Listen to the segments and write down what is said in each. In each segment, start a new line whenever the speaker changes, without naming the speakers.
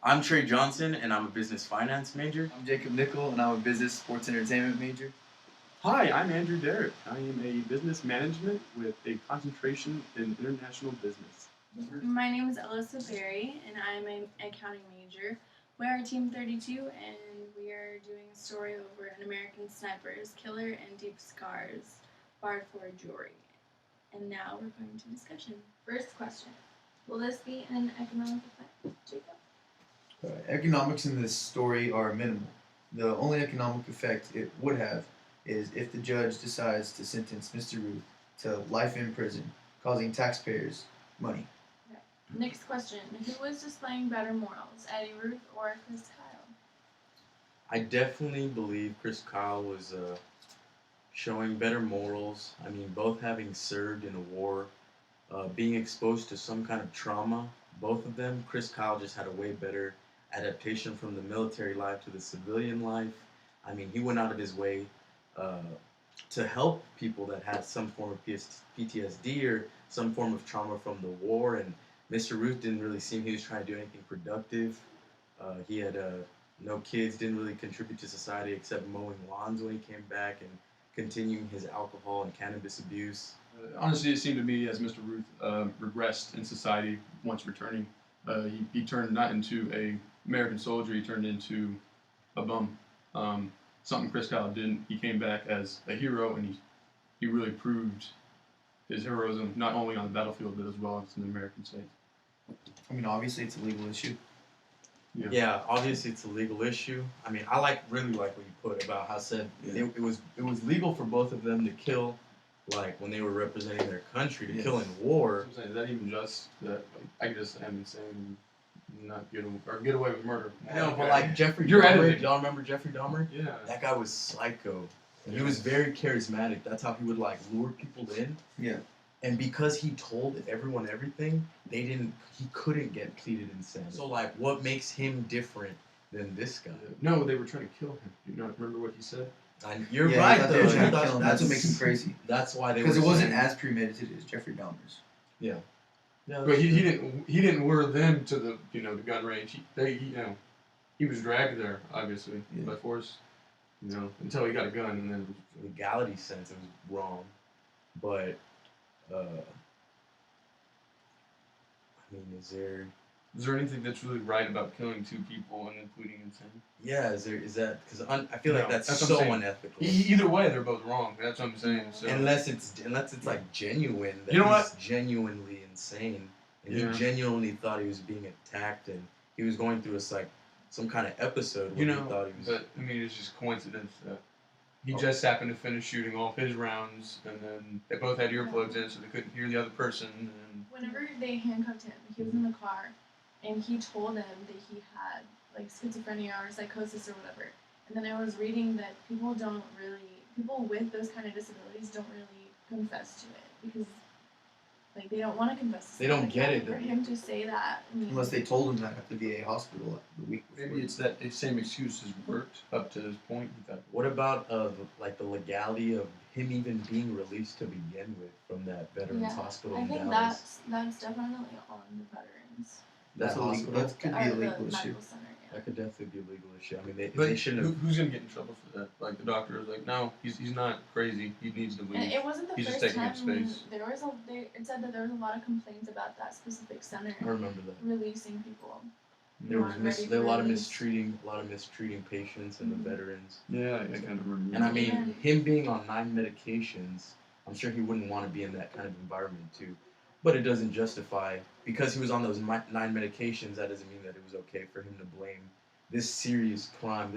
I'm Trey Johnson, and I'm a business finance major.
I'm Jacob Nickel, and I'm a business sports entertainment major.
Hi, I'm Andrew Derrick. I am a business management with a concentration in international business.
My name is Alyssa, and I'm an accounting major. We are Team 32, and we are doing a story over an American sniper's killer and deep scars barred for jewelry. And now we're going to discussion. First question: will this be an economic effect, Jacob?
Economics in this story are minimal. The only economic effect it would have is if the judge decides to sentence Mr. Ruth to life in prison, causing taxpayers money.
Okay. Next question: who was displaying better morals, Eddie Ruth or Chris Kyle?
I definitely believe Chris Kyle was showing better morals. I mean, both having served in a war, being exposed to some kind of trauma, both of them. Chris Kyle just had a way better adaptation from the military life to the civilian life. I mean, he went out of his way uh, to help people that had some form of PTSD or some form of trauma from the war. And Mr. Ruth didn't really seem he was trying to do anything productive. He had no kids, didn't really contribute to society except mowing lawns when he came back and continuing his alcohol and cannabis abuse.
Honestly, it seemed to me as Mr. Ruth regressed in society once returning. He turned not into a American soldier, he turned into a bum. Something Chris Kyle didn't. He came back as a hero, and he really proved his heroism not only on the battlefield but as well as in the American state.
I mean, obviously it's a legal issue.
Yeah, obviously it's a legal issue. I mean, I really like what you put about how said it was legal for both of them to kill, like when they were representing their country to kill in war.
So I'm saying, is that even just that? I could just am insane, not get away with murder.
No, but like Jeffrey
You're
Dahmer,
edited.
y'all remember Jeffrey Dahmer?
Yeah.
That guy was psycho. And he was very charismatic. That's how he would like lure people in.
Yeah.
And because he told everyone everything, he couldn't get pleaded insanity. So like, what makes him different than this guy?
No, they were trying to kill him. Do you not remember what he said?
You're
Yeah,
right
I thought they
though.
were trying to kill him. That's what makes him crazy.
That's why they
because
were
it wasn't
saying,
as premeditated as Jeffrey Dahmer's.
Yeah. Yeah.
But he didn't lure them to the gun range. He was dragged there obviously by force. Until he got a gun, and then
legality sense it was wrong, but I mean, is there
anything that's really right about killing two people and then pleading insane?
Yeah, is that because I feel like that's
what
so
I'm saying.
unethical.
Either way, they're both wrong. That's what I'm saying. So.
Unless it's like genuine, that he's genuinely insane, and he genuinely thought he was being attacked, and he was going through some kind of episode where he thought he was.
But I mean, it's just coincidence that he just happened to finish shooting all of his rounds, and then they both had earplugs in, so they couldn't hear the other person. And
whenever they handcuffed him, he was in the car, and he told them that he had like schizophrenia or psychosis or whatever. And then I was reading that people with those kind of disabilities don't really confess to it because like they don't want to confess.
They don't get it.
For him to say that,
Unless they told him that at the VA hospital the week before.
Maybe it's that same excuse has worked up to this point.
What about the legality of him even being released to begin with from that veterans hospital in Dallas?
I think that's definitely on the veterans.
That could be a legal issue.
Center,
That could definitely be a legal issue. I mean,
they
shouldn't have.
Who's gonna get in trouble for that? Like the doctor is like, no, he's not crazy. He needs to leave.
And it wasn't the
he's
first
just taking
time.
up space.
It said that there was a lot of complaints about that specific center.
I remember that.
Releasing people.
There was a lot of mistreating patients and the veterans.
Yeah, I kind of remember.
And I mean, him being on 9 medications, I'm sure he wouldn't want to be in that kind of environment too. But it doesn't justify, because he was on those 9 medications, that doesn't mean that it was okay for him to blame this serious crime,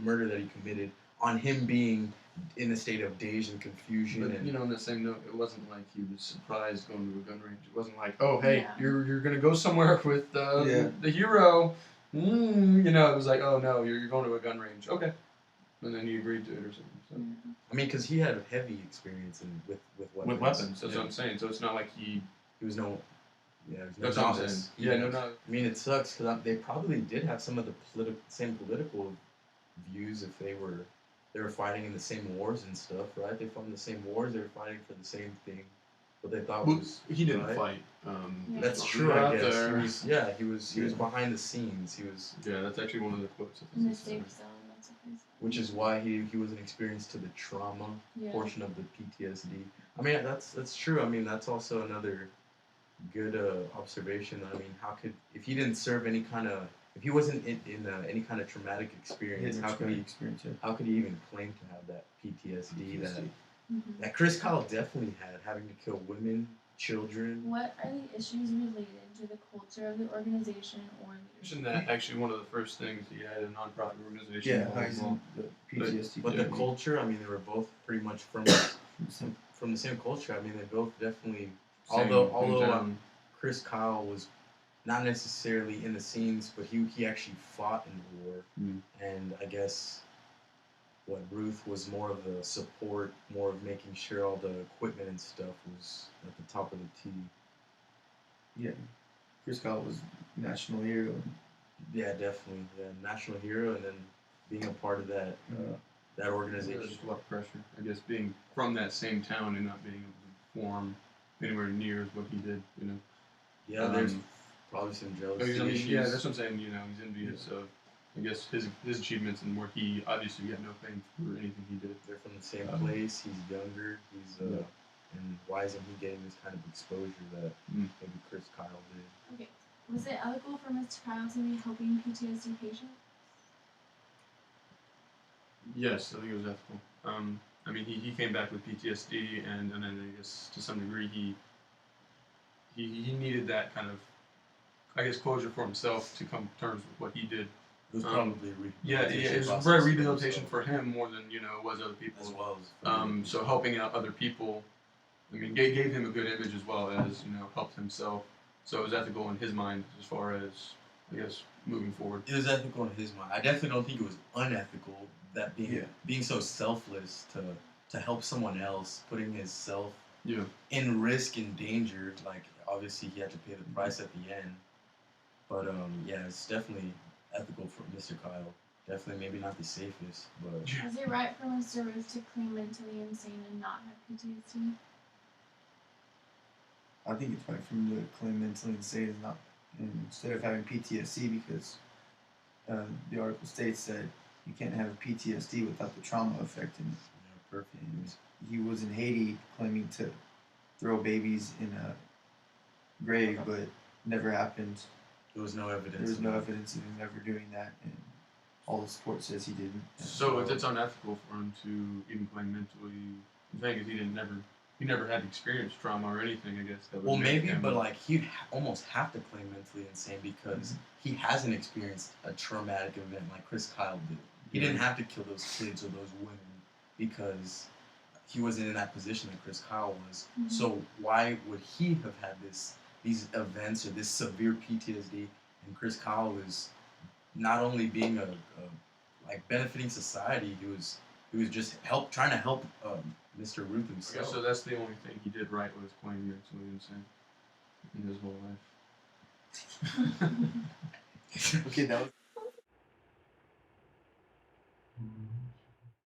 murder that he committed on him being in a state of daze and confusion.
But, on the same note, it wasn't like he was surprised going to a gun range. It wasn't like, oh, hey, you're going to go somewhere with the hero. It was like, oh, no, you're going to a gun range. Okay. And then he agreed to it or something. So.
I mean, because he had heavy experience with weapons.
With weapons, that's what I'm saying. So it's not like he
was no... Yeah,
that's what I'm saying. Yeah, no.
I mean, it sucks because they probably did have some of the same political views if they were fighting in the same wars and stuff, right? They fought in the same wars. They were fighting for the same thing. what they thought
Well,
was
he didn't
right.
fight.
Yeah.
That's
so
true,
we're
I
out
guess.
there.
He was behind the scenes. He was,
Yeah, that's actually one of the quotes.
In the safe zone, that's what they said.
which is why he wasn't experienced to the trauma
Yeah.
portion of the PTSD. I mean, that's true. I mean, that's also another good observation. I mean, how could if he didn't serve any kind of if he wasn't in any kind of traumatic experience,
He had
how
no
could he
experience yet.
how could he even claim to have that PTSD that
Mm-hmm.
that Chris Kyle definitely had, having to kill women, children.
What are the issues related to the culture of the organization or
Mentioned
leadership?
that actually one of the first things he had a nonprofit organization.
Yeah,
blah,
how he's
blah,
in the PTSD.
But the
community.
culture, I mean, they were both pretty much from the same culture. I mean, they both definitely.
blah. Same
Although
hometown.
Chris Kyle was not necessarily in the scenes, but he actually fought in the war, and I guess what Ruth was more of the support, more of making sure all the equipment and stuff was at the top of the T.
Yeah, Chris Kyle was national hero.
Yeah, definitely, yeah, national hero, and then being a part of that that
There's
organization.
just a lot of pressure. I guess being from that same town and not being able to form anywhere near what he did.
Yeah, there's probably some jealousy issues.
Yeah, that's what I'm saying. He's envious of, I guess, his achievements and where he obviously got no fame for anything he did.
They're from the same place. He's younger. And why isn't he getting this kind of exposure that maybe Chris Kyle did?
Okay. Was it ethical for Mr. Kyle to be helping PTSD patients?
Yes, I think it was ethical. I mean, he came back with PTSD, and then I guess to some degree he needed that kind of, I guess, closure for himself to come to terms with what he did.
It was probably
it was very rehabilitation for him more than it was other people.
As well as
So helping out other people, I mean, gave him a good image as well as helped himself. So it was ethical in his mind as far as, I guess, moving forward.
it was ethical in his mind. I definitely don't think it was unethical that being so selfless to help someone else, putting his self in risk and danger. Like obviously he had to pay the price at the end, but yeah, it's definitely ethical for Mr. Kyle. Definitely, maybe not the safest, but
Is it right for Mr. Ruth to claim mentally insane and not have PTSD?
I think it's right for him to claim mentally insane and not instead of having PTSD because the article states that you can't have PTSD without the trauma affecting it.
yeah, perfect.
And he was in Haiti claiming to throw babies in a grave, but never happened.
There was no evidence.
There was no evidence of him ever doing that, and all the support says he didn't.
So it's unethical for him to even claim mentally insane because he never had experienced trauma or anything. I guess that would
Well,
make
maybe,
him,
but like he'd almost have to claim mentally insane because he hasn't experienced a traumatic event like Chris Kyle did. He didn't have to kill those kids or those women because he wasn't in that position that Chris Kyle was.
Mm-hmm.
So why would he have had these events or this severe PTSD? And Chris Kyle is not only being a like benefiting society, he was just trying to help Mr. Ruth
Okay,
himself.
so that's the only thing he did right was claim mentally insane in his whole life.
Okay, that was